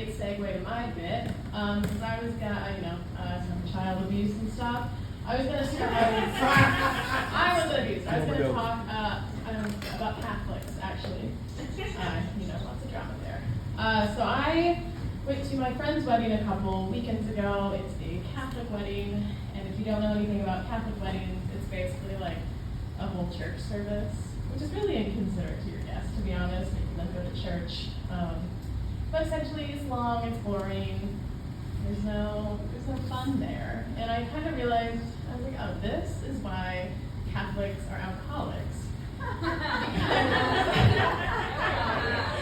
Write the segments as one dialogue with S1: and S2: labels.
S1: great segue to my bit, because I was some child abuse and stuff. I was gonna start. I wasn't abused. I was gonna talk about Catholics, actually. Lots of drama there. So I went to my friend's wedding a couple weekends ago. It's a Catholic wedding, and if you don't know anything about Catholic weddings, it's basically like a whole church service, which is really inconsiderate to your guests, to be honest, making them go to church. But essentially, it's long, it's boring. There's no fun there. And I kind of realized, I was like, oh, this is why Catholics are alcoholics.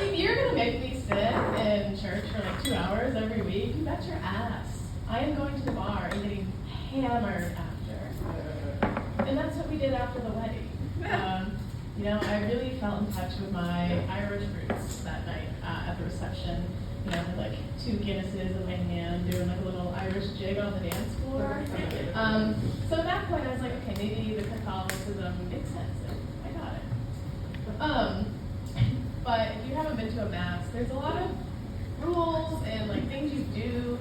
S1: If you're going to make me sit in church for like 2 hours every week, you bet your ass. I am going to the bar and getting hammered after. And that's what we did after the wedding. I really felt in touch with my Irish roots that night at the reception. I had like 2 Guinnesses in my hand, doing like a little Irish jig on the dance floor. So at that point, I was like, okay, maybe the Catholicism makes sense. I got it. But if you haven't been to a mass, there's a lot of rules and like things you do.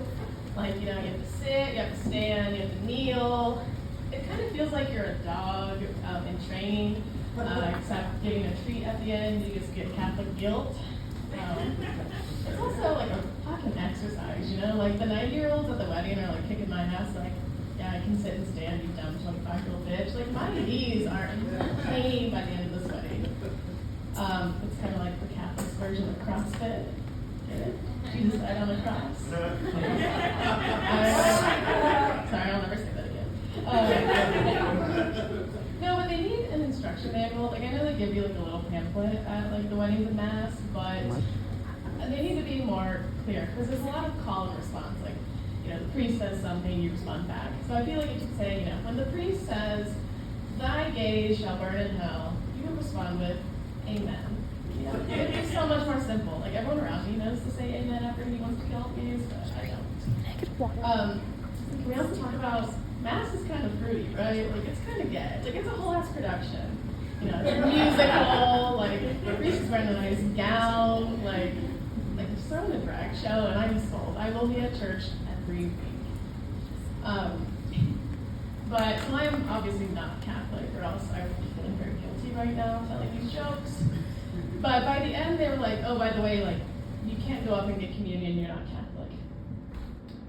S1: Like, you have to sit, you have to stand, you have to kneel. It kind of feels like you're a dog in training, except getting a treat at the end, you just get Catholic guilt. It's also like a fucking exercise, like the 90-year-olds at the wedding are like kicking my ass, like, yeah, I can sit and stand, you dumb 25-year-old bitch. Like, my knees are in pain by the end of this wedding. It's kind of like the Catholic's version of CrossFit. Get it? Jesus died on the cross. Sorry, I'll never say that again. No, but they need an instruction manual. Like, I know they give you like a little pamphlet at like the weddings and mass, but they need to be more clear because there's a lot of call and response. Like, the priest says something, you respond back. So I feel like it should say, when the priest says, "Thy gaze shall burn in hell," you would respond with, "Amen." It'd be so much more simple. Like, everyone around me knows to say amen after he wants to kill gays, but I don't. Can we also talk about mass is kind of fruity, right? Like, it's kind of gay. Like, it's a whole ass production. It's a musical, like, the priest is wearing a nice gown, like just throwing a drag show, and I'm sold. I will be at church every week. But I'm obviously not Catholic, or else I would be feeling very guilty right now telling these jokes. But by the end, they were like, oh, by the way, like, you can't go up and get communion, you're not Catholic.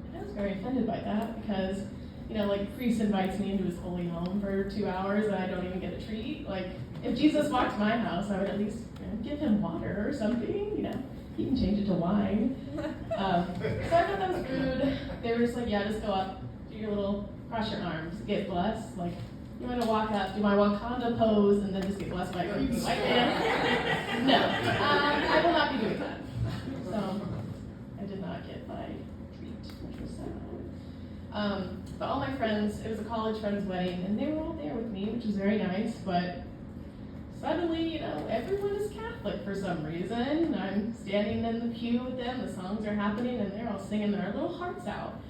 S1: And I was very offended by that because, like, priest invites me into his holy home for 2 hours and I don't even get a treat. Like, if Jesus walked to my house, I would at least give him water or something, He can change it to wine. So I thought that was rude. They were just like, yeah, just go up, do your little, cross your arms, get blessed. Like, you want to walk up, do my Wakanda pose, and then just get blessed by a creepy white man? No, I will not be doing that. So, I did not get my treat, which was sad. But all my friends, it was a college friend's wedding, and they were all there with me, which was very nice, but suddenly, everyone is Catholic for some reason. I'm standing in the pew with them, the songs are happening, and they're all singing their little hearts out.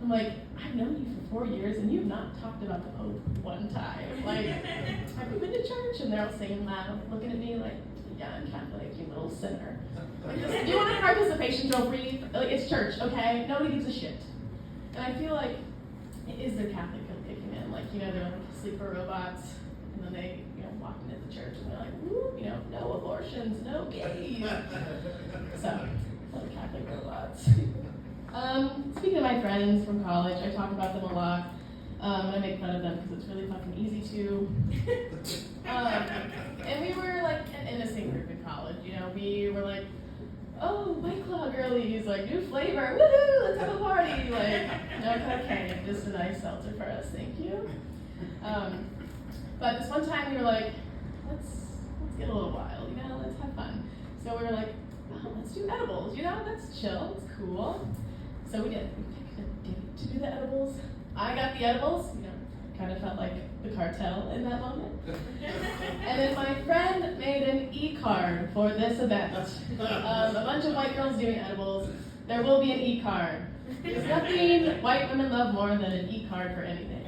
S1: I'm like, I've known you for 4 years, and you've not talked about the Pope one time. Like, have you been to church? And they're all singing loud, looking at me like, yeah, I'm Catholic, you little sinner. Like, do you want a participation trophy? Like, it's church, okay? Nobody gives a shit. And I feel like it is their Catholic guilt kicking in. Like, they're like sleeper robots, and then they, walk into the church, and they're like, woo, no abortions, no gays. So, little Catholic robots. Speaking of my friends from college, I talk about them a lot, and I make fun of them because it's really fucking easy to. And we were like an innocent group in college, we were like, oh, White Claw girlies, like, new flavor, woohoo, let's have a party, like, no cocaine, just a nice seltzer for us, thank you. But this one time we were like, let's get a little wild, let's have fun. So we were like, oh, let's do edibles, that's chill, it's cool. So we did. We picked a date to do the edibles. I got the edibles, kind of felt like the cartel in that moment. And then my friend made an e-card for this event. A bunch of white girls doing edibles. There will be an e-card. There's nothing white women love more than an e-card for anything,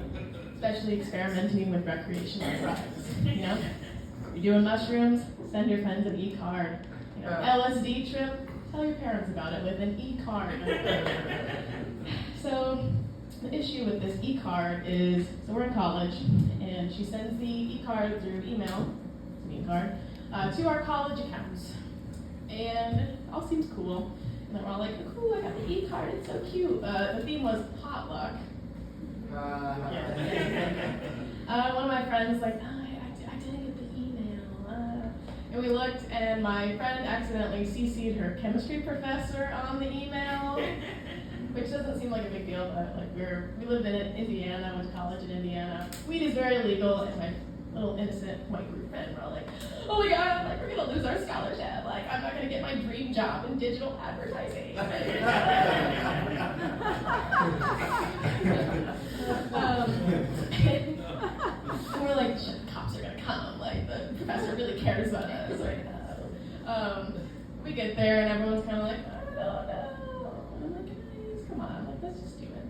S1: especially experimenting with recreational drugs. You're doing mushrooms, send your friends an e-card. LSD trip, tell your parents about it with an e-card. So the issue with this e-card is, so we're in college, and she sends the e-card through email, it's an e-card, to our college accounts. And it all seems cool. And then we're all like, oh, cool, I got the e-card, it's so cute. The theme was potluck. One of my friends was like, oh, I didn't get the email. And we looked, and my friend accidentally CC'd her chemistry professor on the email, which doesn't seem like a big deal, but like we lived in Indiana, went to college in Indiana. Weed is very illegal, and my little innocent white group friend were all like, oh my god, like we're gonna lose our scholarship. Like I'm not gonna get my dream job in digital advertising. And we're like, shit, the cops are gonna come. Like the professor really cares about us right now. We get there and everyone's kind of like, I don't know. I'm like, guys, come on, like let's just do it.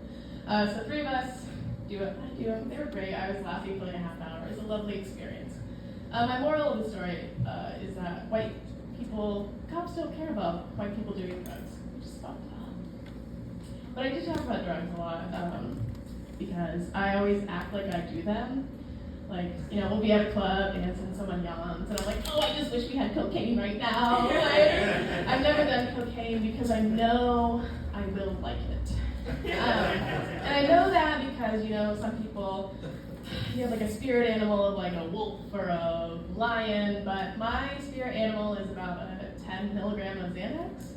S1: So 3 of us do it. They were great. I was laughing for like a half hour. It was a lovely experience. My moral of the story is that white people, cops don't care about white people doing drugs, which is fucked up. But I do talk about drugs a lot because I always act like I do them. Like, you know, we'll be at a club dancing and someone yawns, and I'm like, oh, I just wish we had cocaine right now. I've never done cocaine because I know I will like it. And I know that because, you know, some people, you have like a spirit animal of like a wolf or a lion, but my spirit animal is about 10 milligrams of Xanax.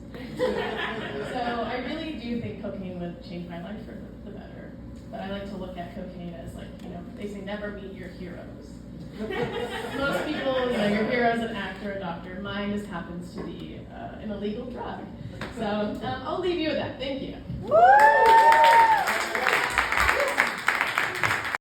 S1: So I really do think cocaine would change my life for the better. But I like to look at cocaine as like, you know, they say never meet your heroes. Most people, you know, your hero is an actor, a doctor. Mine just happens to be an illegal drug. So I'll leave you with that. Thank you. Woo!